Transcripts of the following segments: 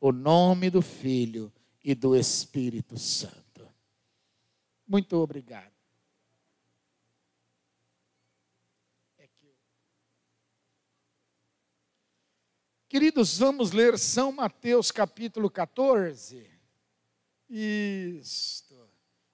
o nome do Filho e do Espírito Santo. Muito obrigado. Queridos, vamos ler São Mateus capítulo 14. Isto.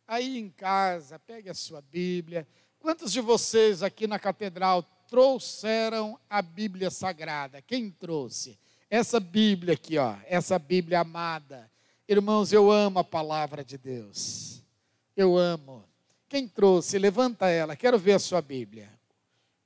Aí em casa, pegue a sua Bíblia. Quantos de vocês aqui na catedral trouxeram a Bíblia Sagrada? Quem trouxe? Essa Bíblia aqui, ó, essa Bíblia amada. Irmãos, eu amo a palavra de Deus. Eu amo. Quem trouxe? Levanta ela, quero ver a sua Bíblia.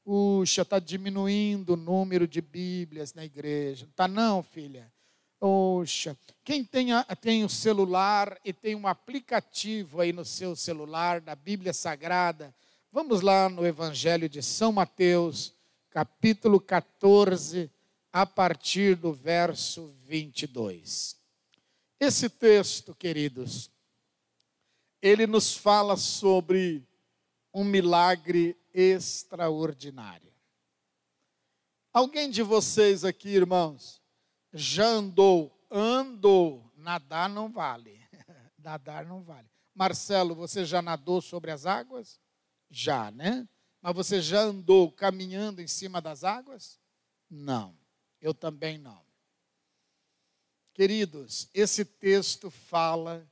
Puxa, está diminuindo o número de Bíblias na igreja. Está não, filha? Puxa, quem tem o celular e tem um aplicativo aí no seu celular, da Bíblia Sagrada, vamos lá no Evangelho de São Mateus, capítulo 14, a partir do verso 22. Esse texto, queridos, ele nos fala sobre um milagre extraordinário. Alguém de vocês aqui, irmãos, já andou, nadar não vale, nadar não vale. Marcelo, você já nadou sobre as águas? Já, né? Mas você já andou caminhando em cima das águas? Não, eu também não. Queridos, esse texto fala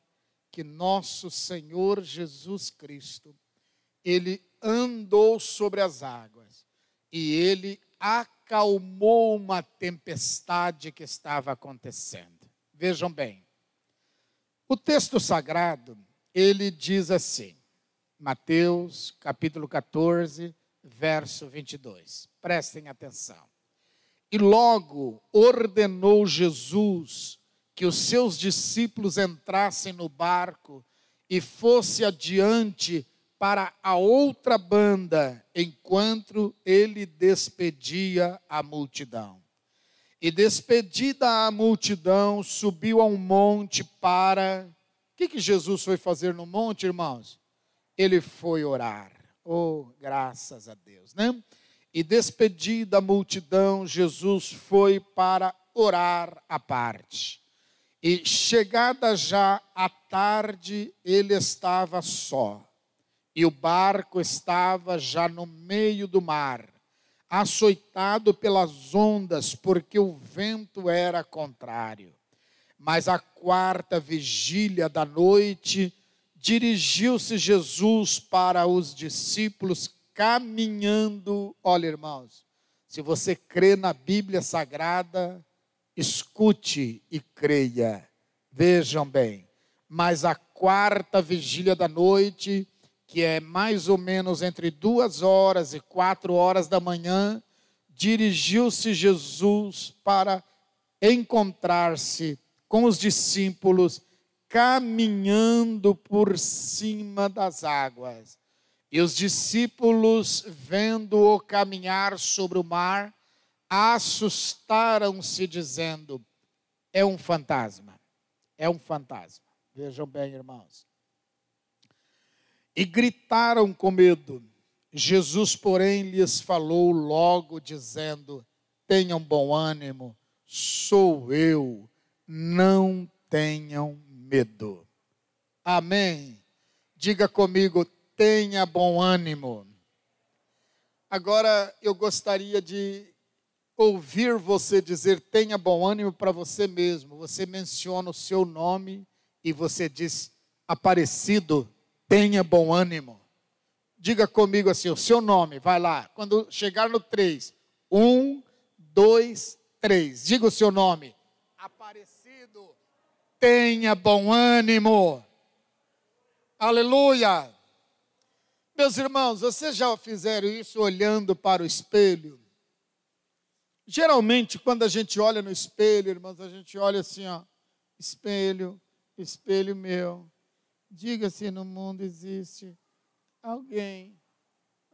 que nosso Senhor Jesus Cristo, Ele andou sobre as águas e Ele acalmou uma tempestade que estava acontecendo. Vejam bem, o texto sagrado, ele diz assim, Mateus capítulo 14, verso 22. Prestem atenção. E logo ordenou Jesus que os seus discípulos entrassem no barco e fosse adiante para a outra banda, enquanto ele despedia a multidão. E despedida a multidão, subiu a um monte para... O que Jesus foi fazer no monte, irmãos? Ele foi orar. Oh, graças a Deus, né? E despedida a multidão, Jesus foi para orar à parte. E chegada já a tarde, ele estava só. E o barco estava já no meio do mar, açoitado pelas ondas, porque o vento era contrário. Mas à quarta vigília da noite, dirigiu-se Jesus para os discípulos caminhando. Olha, irmãos, se você crê na Bíblia Sagrada, escute e creia. Vejam bem, mas à quarta vigília da noite, que é mais ou menos entre 2 horas e 4 horas da manhã, dirigiu-se Jesus para encontrar-se com os discípulos caminhando por cima das águas. E os discípulos, vendo-o caminhar sobre o mar, assustaram-se, dizendo: é um fantasma, é um fantasma. Vejam bem, irmãos. E gritaram com medo. Jesus, porém, lhes falou logo, dizendo: tenham bom ânimo, sou eu, não tenham medo. Amém. Diga comigo, tenha bom ânimo. Agora eu gostaria de ouvir você dizer tenha bom ânimo para você mesmo. Você menciona o seu nome e você diz: Aparecido, tenha bom ânimo. Diga comigo assim, o seu nome, vai lá. Quando chegar no 3, 1, 2, 3. Diga o seu nome. Aparecido, tenha bom ânimo. Aleluia. Meus irmãos, vocês já fizeram isso olhando para o espelho? Geralmente, quando a gente olha no espelho, irmãos, a gente olha assim, ó. Espelho, espelho meu. Diga se no mundo existe alguém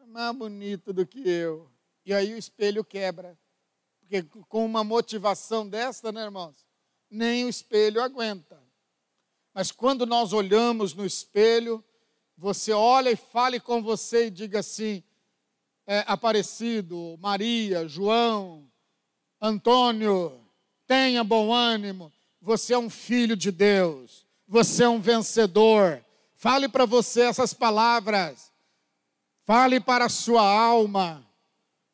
mais bonito do que eu. E aí o espelho quebra. Porque com uma motivação desta, né, irmãos? Nem o espelho aguenta. Mas quando nós olhamos no espelho, você olha e fale com você e diga assim: Aparecido, Maria, João, Antônio, tenha bom ânimo. você é um filho de Deus, você é um vencedor. Fale para você essas palavras, fale para a sua alma: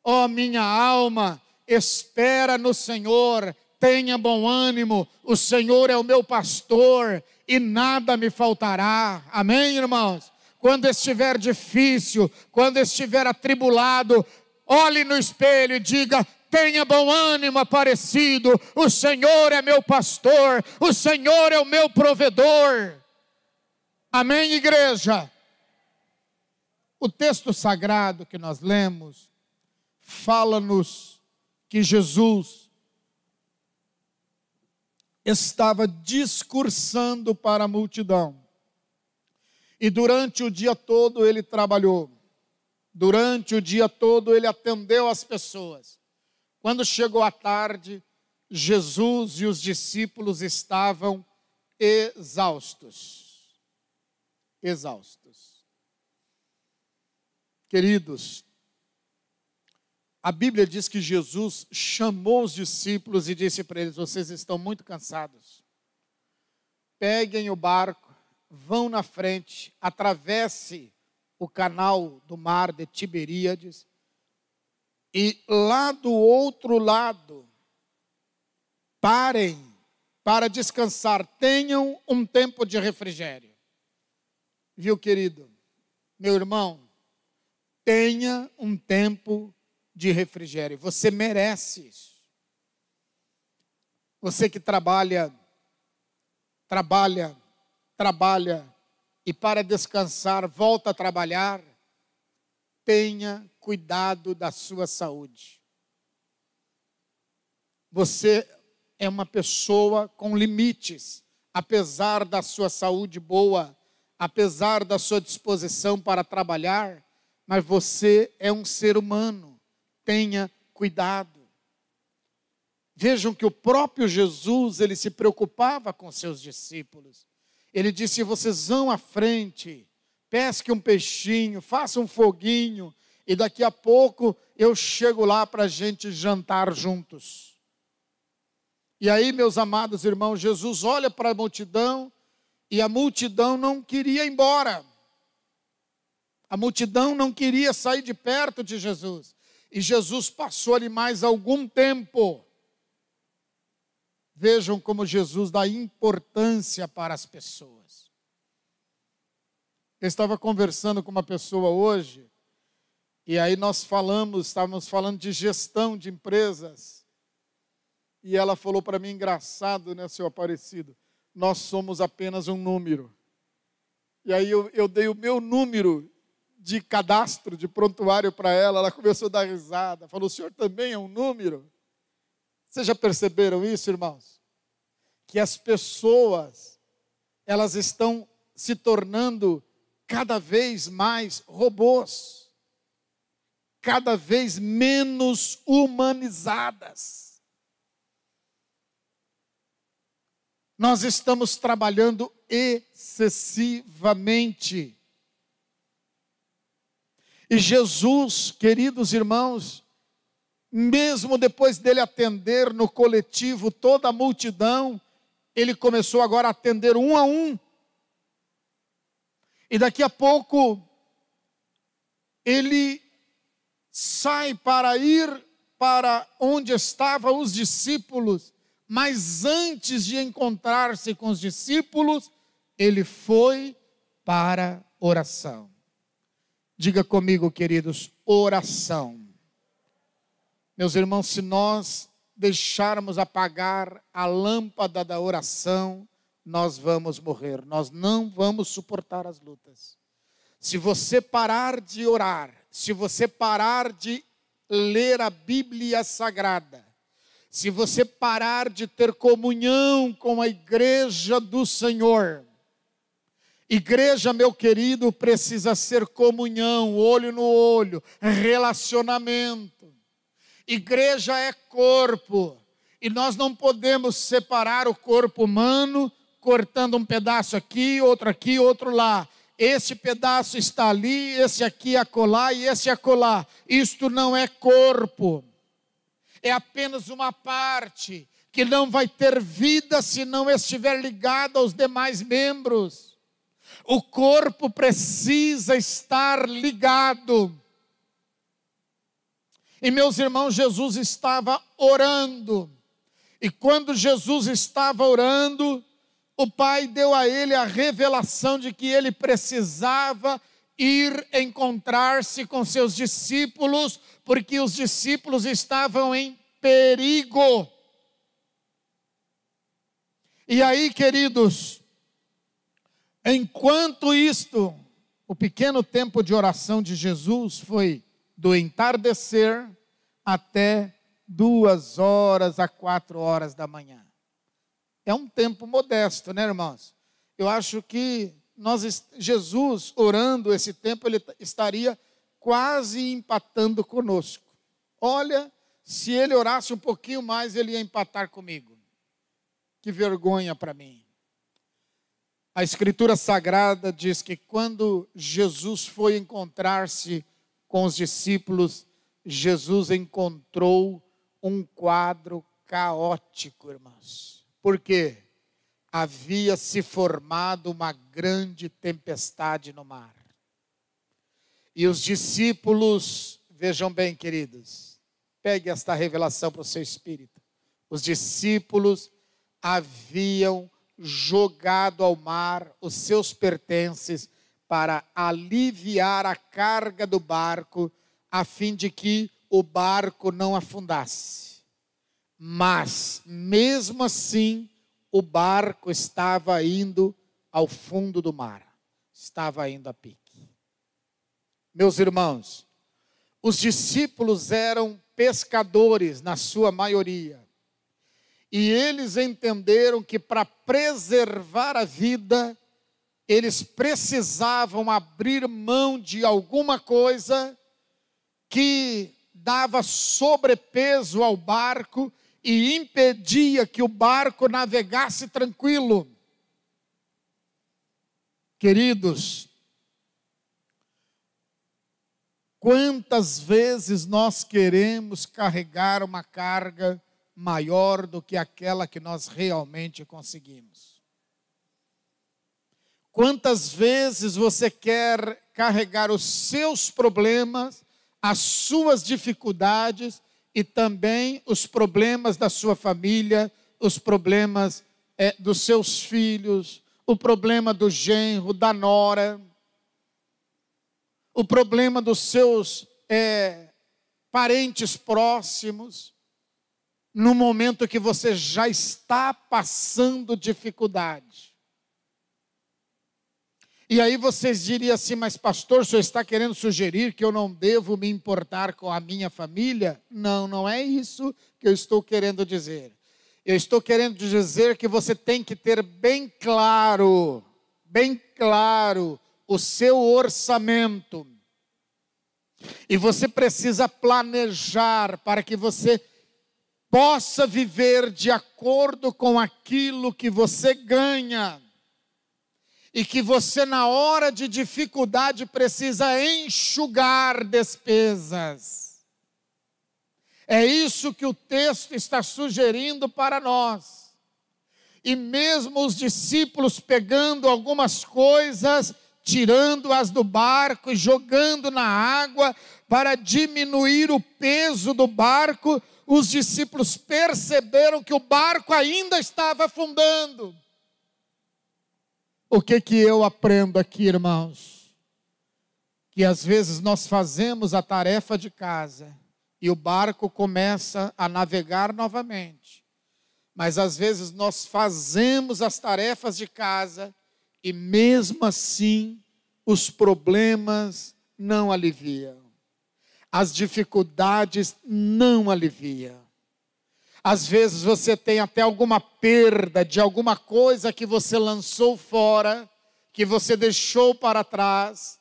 ó minha alma, espera no Senhor, tenha bom ânimo, o Senhor é o meu pastor e nada me faltará. Amém, irmãos? Quando estiver difícil, quando estiver atribulado, olhe no espelho e diga: tenha bom ânimo, Aparecido, o Senhor é meu pastor, o Senhor é o meu provedor. Amém, igreja? O texto sagrado que nós lemos fala-nos que Jesus estava discursando para a multidão. E durante o dia todo ele trabalhou. Durante o dia todo ele atendeu as pessoas. Quando chegou a tarde, Jesus e os discípulos estavam exaustos. Exaustos. Queridos, a Bíblia diz que Jesus chamou os discípulos e disse para eles: vocês estão muito cansados. Peguem o barco, vão na frente, atravesse o canal do mar de Tiberíades e lá do outro lado, parem para descansar, tenham um tempo de refrigério. Viu, querido? Meu irmão, tenha um tempo de refrigério. Você merece isso. Você que trabalha e para descansar volta a trabalhar, tenha cuidado da sua saúde. Você é uma pessoa com limites, apesar da sua saúde boa, apesar da sua disposição para trabalhar, mas você é um ser humano. Tenha cuidado. Vejam que o próprio Jesus, ele se preocupava com seus discípulos. Ele disse: vocês vão à frente, pesquem um peixinho, façam um foguinho, e daqui a pouco eu chego lá para a gente jantar juntos. E aí, meus amados irmãos, Jesus olha para a multidão, e a multidão não queria ir embora. A multidão não queria sair de perto de Jesus. E Jesus passou ali mais algum tempo. Vejam como Jesus dá importância para as pessoas. Eu estava conversando com uma pessoa hoje, e aí estávamos falando de gestão de empresas, e ela falou para mim: engraçado, né, seu Aparecido, nós somos apenas um número. E aí eu dei o meu número de cadastro, de prontuário para ela, ela começou a dar risada, falou: o senhor também é um número? Vocês já perceberam isso, irmãos? Que as pessoas, elas estão se tornando cada vez mais robôs, cada vez menos humanizadas. Nós estamos trabalhando excessivamente. E Jesus, queridos irmãos, mesmo depois dele atender no coletivo toda a multidão, ele começou agora a atender um a um. E daqui a pouco, ele sai para ir para onde estavam os discípulos, mas antes de encontrar-se com os discípulos, ele foi para oração. Diga comigo, queridos, oração. Meus irmãos, se nós deixarmos apagar a lâmpada da oração, nós vamos morrer, nós não vamos suportar as lutas. Se você parar de orar, se você parar de ler a Bíblia Sagrada, se você parar de ter comunhão com a igreja do Senhor, igreja, meu querido, precisa ser comunhão, olho no olho, relacionamento. Igreja é corpo, e nós não podemos separar o corpo humano, cortando um pedaço aqui, outro lá. Esse pedaço está ali, esse aqui acolá e esse acolá. Isto não é corpo, é apenas uma parte que não vai ter vida se não estiver ligado aos demais membros. O corpo precisa estar ligado. E meus irmãos, Jesus estava orando. E quando Jesus estava orando, o Pai deu a ele a revelação de que ele precisava ir encontrar-se com seus discípulos, porque os discípulos estavam em perigo. E aí, queridos, enquanto isto, o pequeno tempo de oração de Jesus foi do entardecer até 2 horas a 4 horas da manhã. É um tempo modesto, né, irmãos? Eu acho que Jesus, orando esse tempo, ele estaria quase empatando conosco. Olha, se ele orasse um pouquinho mais, ele ia empatar comigo. Que vergonha para mim. A Escritura Sagrada diz que quando Jesus foi encontrar-se com os discípulos, Jesus encontrou um quadro caótico, irmãos. Por quê? Havia se formado uma grande tempestade no mar. E os discípulos, vejam bem, queridos, pegue esta revelação para o seu espírito. Os discípulos haviam jogado ao mar os seus pertences para aliviar a carga do barco, a fim de que o barco não afundasse. Mas, mesmo assim, o barco estava indo ao fundo do mar. Estava indo a pique. Meus irmãos, os discípulos eram pescadores, na sua maioria. E eles entenderam que para preservar a vida, eles precisavam abrir mão de alguma coisa que dava sobrepeso ao barco e impedia que o barco navegasse tranquilo. Queridos, quantas vezes nós queremos carregar uma carga maior do que aquela que nós realmente conseguimos? Quantas vezes você quer carregar os seus problemas, as suas dificuldades e também os problemas da sua família, os problemas dos seus filhos, o problema do genro, da nora, o problema dos seus parentes próximos, no momento que você já está passando dificuldade. E aí vocês diriam assim, mas pastor, o senhor está querendo sugerir que eu não devo me importar com a minha família? Não, não é isso que eu estou querendo dizer. Eu estou querendo dizer que você tem que ter bem claro o seu orçamento. E você precisa planejar para que você possa viver de acordo com aquilo que você ganha. E que você, na hora de dificuldade, precisa enxugar despesas. É isso que o texto está sugerindo para nós. E mesmo os discípulos pegando algumas coisas, tirando-as do barco e jogando na água para diminuir o peso do barco, os discípulos perceberam que o barco ainda estava afundando. O que eu aprendo aqui, irmãos? Que às vezes nós fazemos a tarefa de casa e o barco começa a navegar novamente. Mas às vezes nós fazemos as tarefas de casa e mesmo assim os problemas não aliviam. As dificuldades não aliviam. Às vezes você tem até alguma perda de alguma coisa que você lançou fora, que você deixou para trás,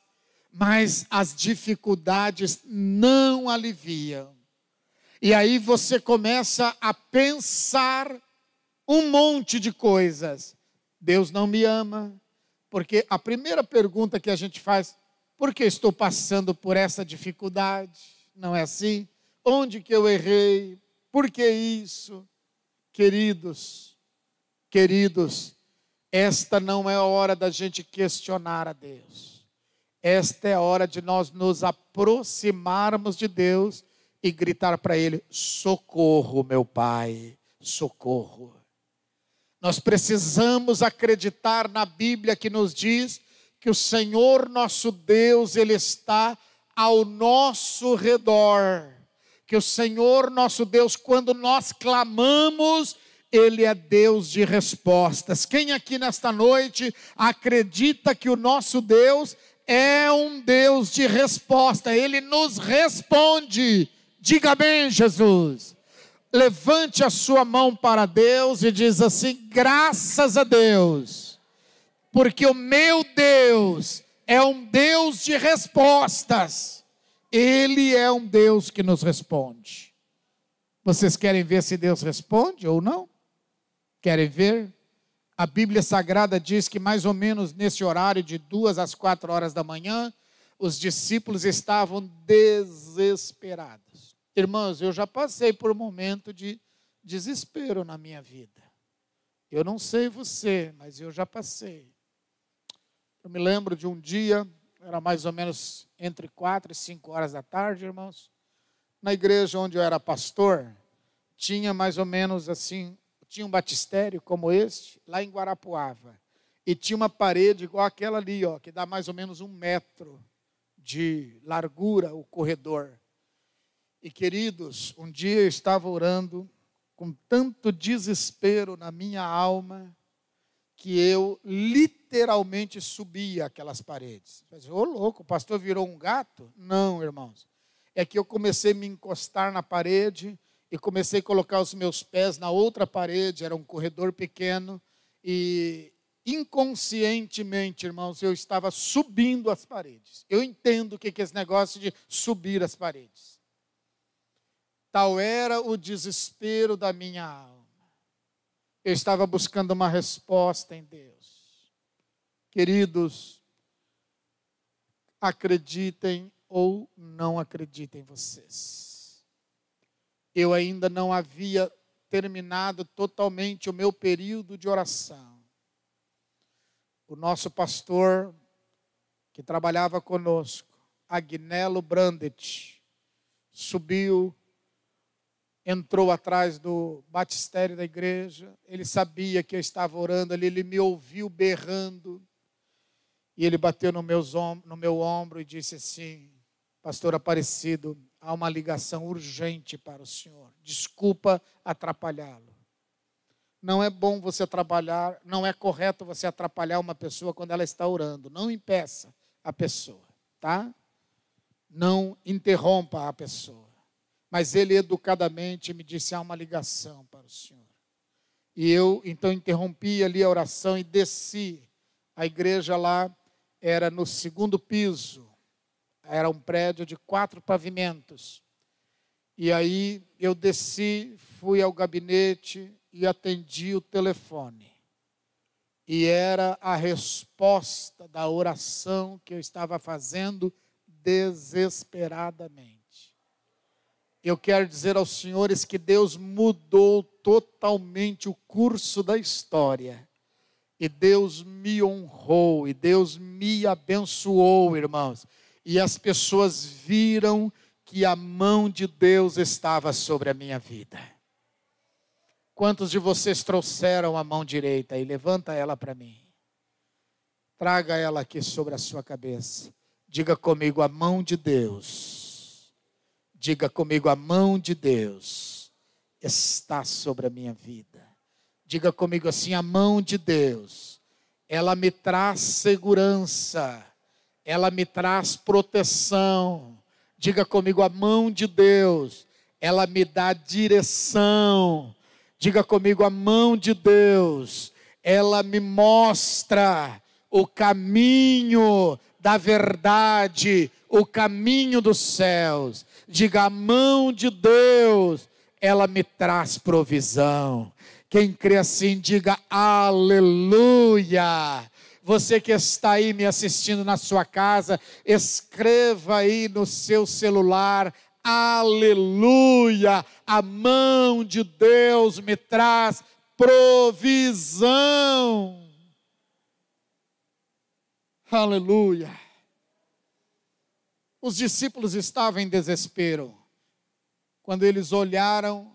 mas as dificuldades não aliviam. E aí você começa a pensar um monte de coisas. Deus não me ama, porque a primeira pergunta que a gente faz, por que estou passando por essa dificuldade? Não é assim? Onde que eu errei? Por que isso? Queridos, esta não é a hora da gente questionar a Deus. Esta é a hora de nós nos aproximarmos de Deus e gritar para Ele: socorro, meu Pai, socorro. Nós precisamos acreditar na Bíblia que nos diz que o Senhor nosso Deus, Ele está ao nosso redor. Que o Senhor nosso Deus, quando nós clamamos, Ele é Deus de respostas. Quem aqui nesta noite acredita que o nosso Deus é um Deus de resposta? Ele nos responde. Diga bem, Jesus. Levante a sua mão para Deus e diz assim: graças a Deus, porque o meu Deus é um Deus de respostas. Ele é um Deus que nos responde. Vocês querem ver se Deus responde ou não? Querem ver? A Bíblia Sagrada diz que mais ou menos nesse horário de 2 às 4 horas da manhã, os discípulos estavam desesperados. Irmãos, eu já passei por um momento de desespero na minha vida. Eu não sei você, mas eu já passei. Eu me lembro de um dia, era mais ou menos entre 4 e 5 horas da tarde, irmãos. Na igreja onde eu era pastor, tinha mais ou menos assim, tinha um batistério como este, lá em Guarapuava. E tinha uma parede igual aquela ali, ó, que dá mais ou menos 1 metro de largura, o corredor. E queridos, um dia eu estava orando com tanto desespero na minha alma, que eu literalmente subia aquelas paredes. Ô louco, o pastor virou um gato? Não, irmãos. É que eu comecei a me encostar na parede e comecei a colocar os meus pés na outra parede, era um corredor pequeno, e inconscientemente, irmãos, eu estava subindo as paredes. Eu entendo o que é esse negócio de subir as paredes. Tal era o desespero da minha alma. Eu estava buscando uma resposta em Deus. Queridos, acreditem ou não acreditem vocês. Eu ainda não havia terminado totalmente o meu período de oração. O nosso pastor, que trabalhava conosco, Agnello Brandt, subiu, entrou atrás do batistério da igreja. Ele sabia que eu estava orando ali, ele me ouviu berrando. E ele bateu no meu ombro e disse assim: pastor Aparecido, há uma ligação urgente para o senhor. Desculpa atrapalhá-lo. Não é bom você atrapalhar, não é correto você atrapalhar uma pessoa quando ela está orando. Não impeça a pessoa, tá? Não interrompa a pessoa. Mas ele educadamente me disse: há uma ligação para o senhor. E eu então interrompi ali a oração e desci. A igreja lá era no 2º piso. Era um prédio de 4 pavimentos. E aí eu desci, fui ao gabinete e atendi o telefone. E era a resposta da oração que eu estava fazendo desesperadamente. Eu quero dizer aos senhores que Deus mudou totalmente o curso da história. E Deus me honrou, e Deus me abençoou, irmãos. E as pessoas viram que a mão de Deus estava sobre a minha vida. Quantos de vocês trouxeram a mão direita? E levanta ela para mim. Traga ela aqui sobre a sua cabeça. Diga comigo: a mão de Deus. Diga comigo: a mão de Deus está sobre a minha vida. Diga comigo assim: a mão de Deus, ela me traz segurança, ela me traz proteção. Diga comigo: a mão de Deus, ela me dá direção. Diga comigo: a mão de Deus, ela me mostra o caminho da verdade, o caminho dos céus. Diga: a mão de Deus, ela me traz provisão. Quem crê assim, diga aleluia. Você que está aí me assistindo na sua casa, escreva aí no seu celular aleluia, a mão de Deus me traz provisão. Aleluia. Os discípulos estavam em desespero. Quando eles olharam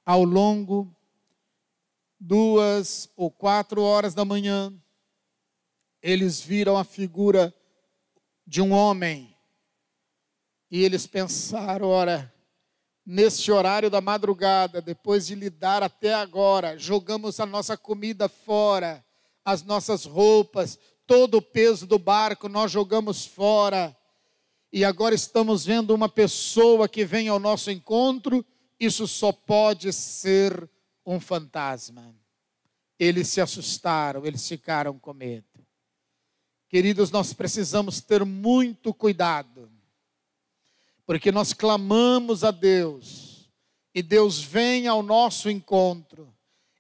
ao longo 2 ou 4 horas da manhã, eles viram a figura de um homem. E eles pensaram, ora, neste horário da madrugada, depois de lidar até agora, jogamos a nossa comida fora, as nossas roupas, todo o peso do barco nós jogamos fora. E agora estamos vendo uma pessoa que vem ao nosso encontro, isso só pode ser um fantasma. Eles se assustaram, eles ficaram com medo. Queridos, nós precisamos ter muito cuidado, porque nós clamamos a Deus, e Deus vem ao nosso encontro,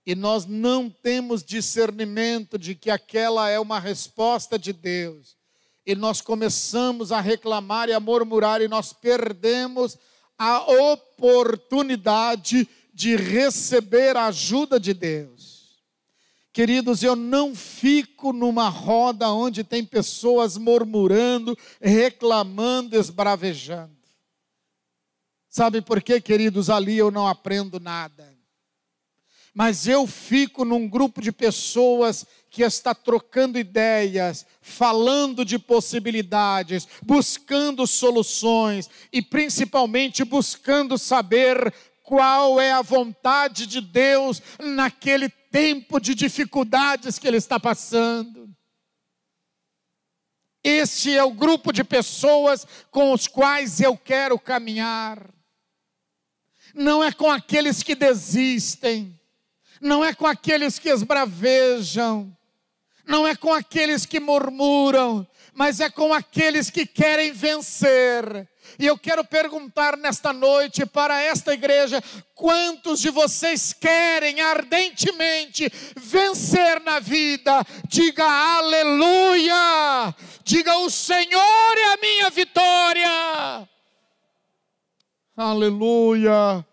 e nós não temos discernimento de que aquela é uma resposta de Deus. E nós começamos a reclamar e a murmurar, e nós perdemos a oportunidade de receber a ajuda de Deus. Queridos, eu não fico numa roda onde tem pessoas murmurando, reclamando, esbravejando. Sabe por quê, queridos? Ali eu não aprendo nada. Mas eu fico num grupo de pessoas que está trocando ideias, falando de possibilidades, buscando soluções e principalmente buscando saber qual é a vontade de Deus naquele tempo de dificuldades que ele está passando. Este é o grupo de pessoas com os quais eu quero caminhar. Não é com aqueles que desistem, não é com aqueles que esbravejam, não é com aqueles que murmuram, mas é com aqueles que querem vencer. E eu quero perguntar nesta noite para esta igreja: quantos de vocês querem ardentemente vencer na vida? Diga aleluia! Diga: o Senhor é a minha vitória! Aleluia!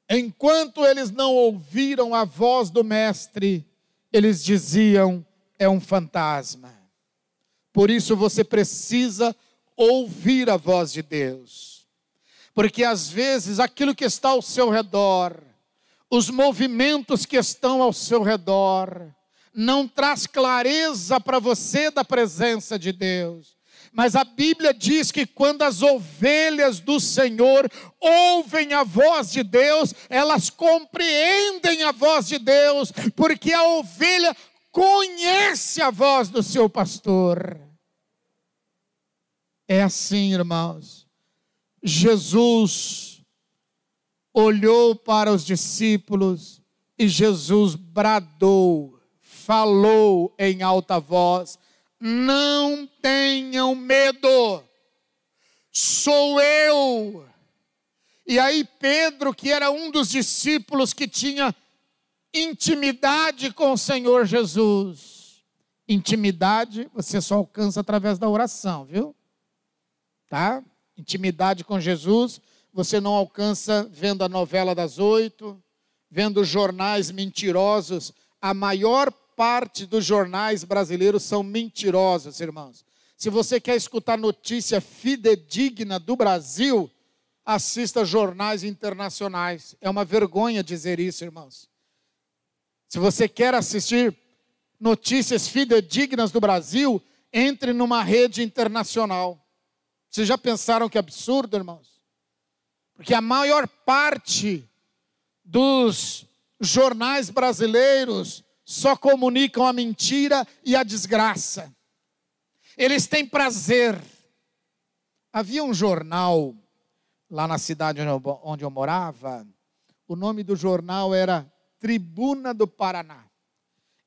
Enquanto eles não ouviram a voz do mestre, eles diziam: é um fantasma. Por isso você precisa ouvir a voz de Deus, porque às vezes aquilo que está ao seu redor, os movimentos que estão ao seu redor, não traz clareza para você da presença de Deus. Mas a Bíblia diz que quando as ovelhas do Senhor ouvem a voz de Deus, elas compreendem a voz de Deus, porque a ovelha conhece a voz do seu pastor. É assim, irmãos. Jesus olhou para os discípulos e Jesus bradou, falou em alta voz: não tenham medo, sou eu. E aí Pedro, que era um dos discípulos que tinha intimidade com o Senhor Jesus. Intimidade você só alcança através da oração, viu? Tá? Intimidade com Jesus você não alcança vendo a novela das 8, vendo jornais mentirosos. A maior parte dos jornais brasileiros são mentirosos, irmãos. Se você quer escutar notícia fidedigna do Brasil, assista jornais internacionais. É uma vergonha dizer isso, irmãos. Se você quer assistir notícias fidedignas do Brasil, entre numa rede internacional. Vocês já pensaram que absurdo, irmãos? Porque a maior parte dos jornais brasileiros só comunicam a mentira e a desgraça. Eles têm prazer. Havia um jornal lá na cidade onde eu morava. O nome do jornal era Tribuna do Paraná.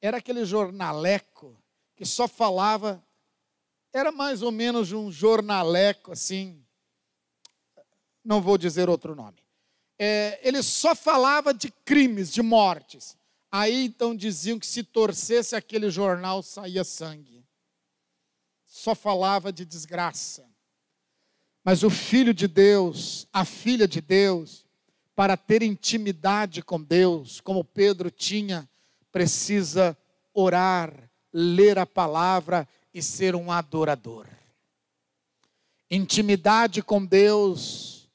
Era aquele jornaleco que só falava, era mais ou menos um jornaleco assim, não vou dizer outro nome. Ele só falava de crimes, de mortes. Aí então diziam que se torcesse aquele jornal saía sangue. Só falava de desgraça. Mas o Filho de Deus, a Filha de Deus, para ter intimidade com Deus, como Pedro tinha, precisa orar, ler a palavra e ser um adorador. Intimidade com Deus,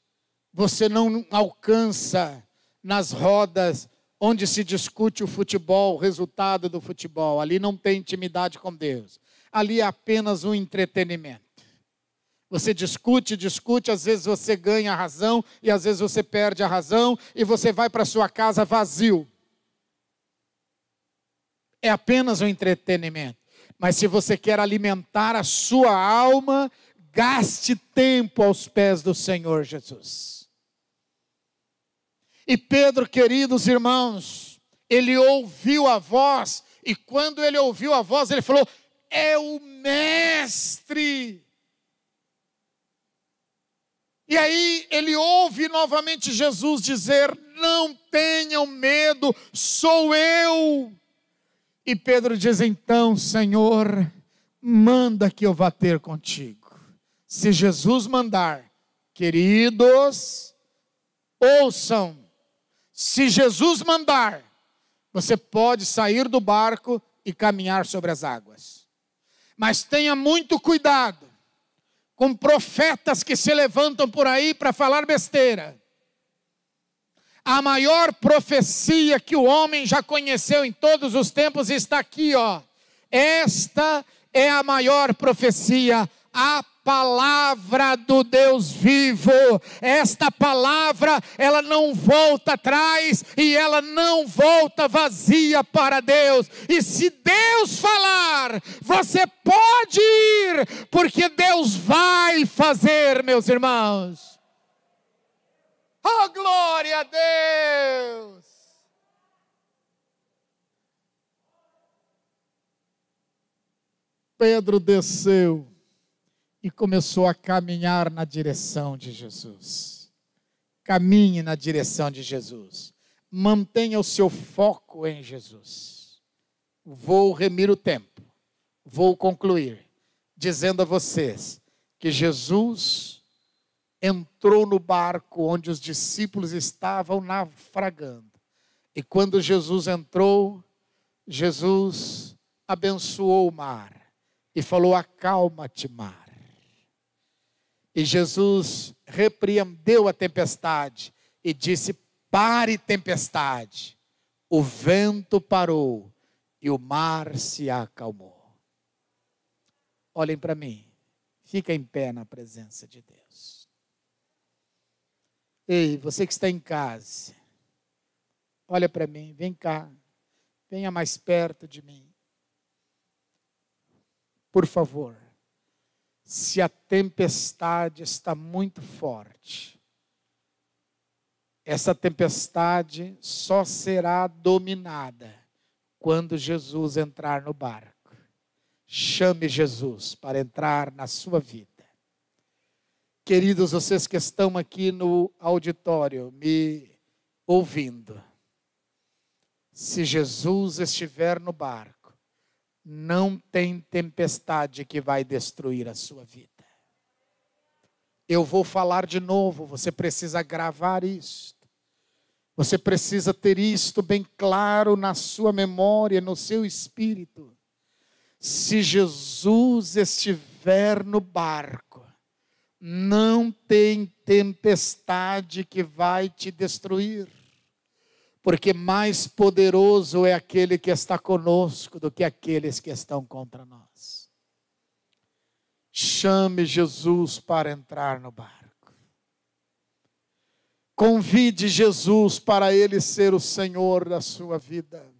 você não alcança nas rodas onde se discute o futebol, o resultado do futebol. Ali não tem intimidade com Deus. Ali é apenas um entretenimento. Você discute, às vezes você ganha a razão e às vezes você perde a razão e você vai para sua casa vazio. É apenas um entretenimento. Mas se você quer alimentar a sua alma, gaste tempo aos pés do Senhor Jesus. E Pedro, queridos irmãos, ele ouviu a voz, e quando ele ouviu a voz, ele falou: é o Mestre. E aí ele ouve novamente Jesus dizer: não tenham medo, sou eu. E Pedro diz: então, Senhor, manda que eu vá ter contigo. Se Jesus mandar, queridos, ouçam. Se Jesus mandar, você pode sair do barco e caminhar sobre as águas. Mas tenha muito cuidado com profetas que se levantam por aí para falar besteira. A maior profecia que o homem já conheceu em todos os tempos está aqui, ó. Esta é a maior profecia, a palavra do Deus vivo. Esta palavra, ela não volta atrás e ela não volta vazia para Deus. E se Deus falar, você pode ir, porque Deus vai fazer, meus irmãos. Oh, glória a Deus! Pedro desceu e começou a caminhar na direção de Jesus. Caminhe na direção de Jesus. Mantenha o seu foco em Jesus. Vou remir o tempo. Vou concluir dizendo a vocês que Jesus entrou no barco onde os discípulos estavam naufragando. E quando Jesus entrou, Jesus abençoou o mar e falou: acalma-te, mar. E Jesus repreendeu a tempestade e disse: pare, tempestade. O vento parou e o mar se acalmou. Olhem para mim, fica em pé na presença de Deus. Ei, você que está em casa, olha para mim, vem cá, venha mais perto de mim. Por favor. Se a tempestade está muito forte, essa tempestade só será dominada quando Jesus entrar no barco. Chame Jesus para entrar na sua vida. Queridos, vocês que estão aqui no auditório me ouvindo, se Jesus estiver no barco, não tem tempestade que vai destruir a sua vida. Eu vou falar de novo, você precisa gravar isto. Você precisa ter isto bem claro na sua memória, no seu espírito. Se Jesus estiver no barco, não tem tempestade que vai te destruir. Porque mais poderoso é aquele que está conosco do que aqueles que estão contra nós. Chame Jesus para entrar no barco. Convide Jesus para Ele ser o Senhor da sua vida.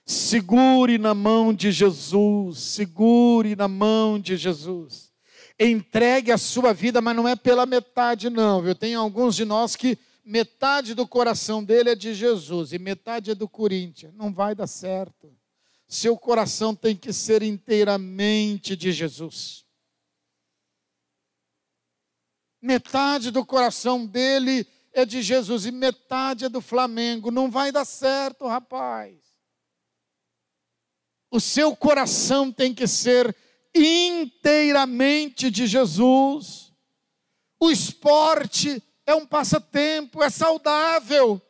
Segure na mão de Jesus, segure na mão de Jesus. Entregue a sua vida, mas não é pela metade não, viu? Tem alguns de nós que metade do coração dele é de Jesus e metade é do Corinthians. Não vai dar certo. Seu coração tem que ser inteiramente de Jesus. Metade do coração dele é de Jesus e metade é do Flamengo. Não vai dar certo, rapaz. O seu coração tem que ser inteiramente de Jesus. O esporte é um passatempo, é saudável,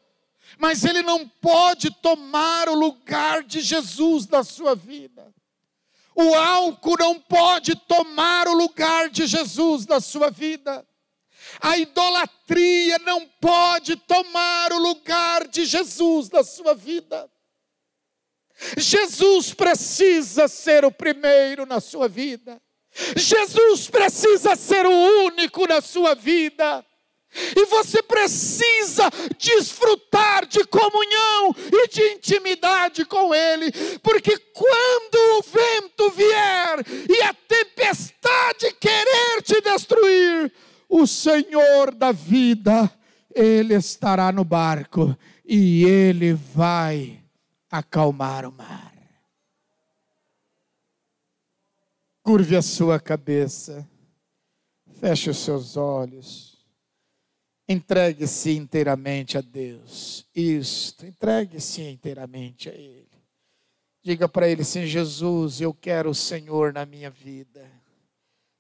mas ele não pode tomar o lugar de Jesus na sua vida. O álcool não pode tomar o lugar de Jesus na sua vida. A idolatria não pode tomar o lugar de Jesus na sua vida. Jesus precisa ser o primeiro na sua vida. Jesus precisa ser o único na sua vida. E você precisa desfrutar de comunhão e de intimidade com Ele. Porque quando o vento vier e a tempestade querer te destruir, o Senhor da vida, Ele estará no barco e Ele vai acalmar o mar. Curve a sua cabeça, feche os seus olhos, entregue-se inteiramente a Deus. Isto, entregue-se inteiramente a Ele. Diga para Ele assim: Jesus, eu quero o Senhor na minha vida.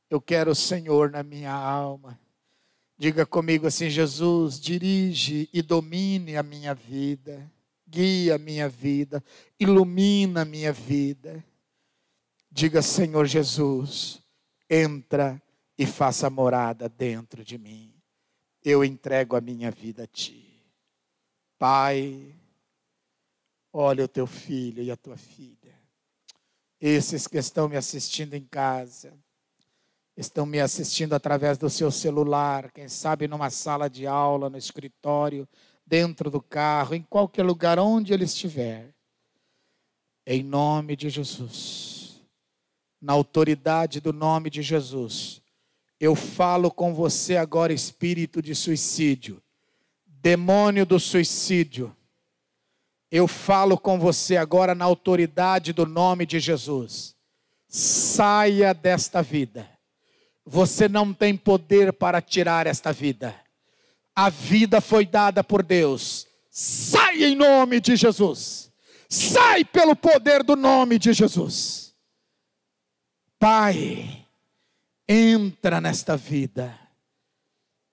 Eu quero o Senhor na minha alma. Diga comigo assim: Jesus, dirige e domine a minha vida. Guia a minha vida. Ilumina a minha vida. Diga: Senhor Jesus, entra e faça morada dentro de mim. Eu entrego a minha vida a Ti. Pai, olha o Teu filho e a Tua filha. Esses que estão me assistindo em casa, estão me assistindo através do seu celular, quem sabe numa sala de aula, no escritório, dentro do carro, em qualquer lugar onde ele estiver. Em nome de Jesus, na autoridade do nome de Jesus, eu falo com você agora, espírito de suicídio, demônio do suicídio. Eu falo com você agora na autoridade do nome de Jesus. Saia desta vida. Você não tem poder para tirar esta vida. A vida foi dada por Deus. Sai em nome de Jesus. Sai pelo poder do nome de Jesus. Pai, entra nesta vida.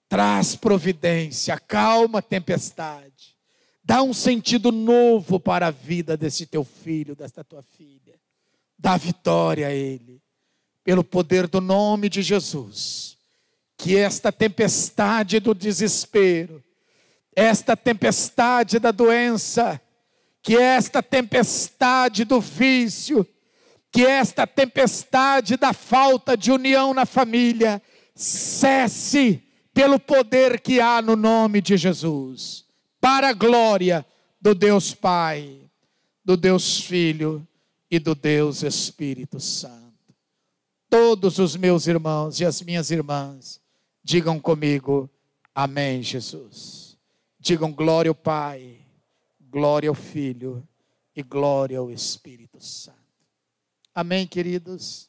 Traz providência, acalma a tempestade. Dá um sentido novo para a vida desse teu filho, desta tua filha. Dá vitória a ele. Pelo poder do nome de Jesus, que esta tempestade do desespero, esta tempestade da doença, que esta tempestade do vício, que esta tempestade da falta de união na família, cesse pelo poder que há no nome de Jesus, para a glória do Deus Pai, do Deus Filho e do Deus Espírito Santo. Todos os meus irmãos e as minhas irmãs, digam comigo, amém, Jesus. Digam glória ao Pai, glória ao Filho e glória ao Espírito Santo. Amém, queridos?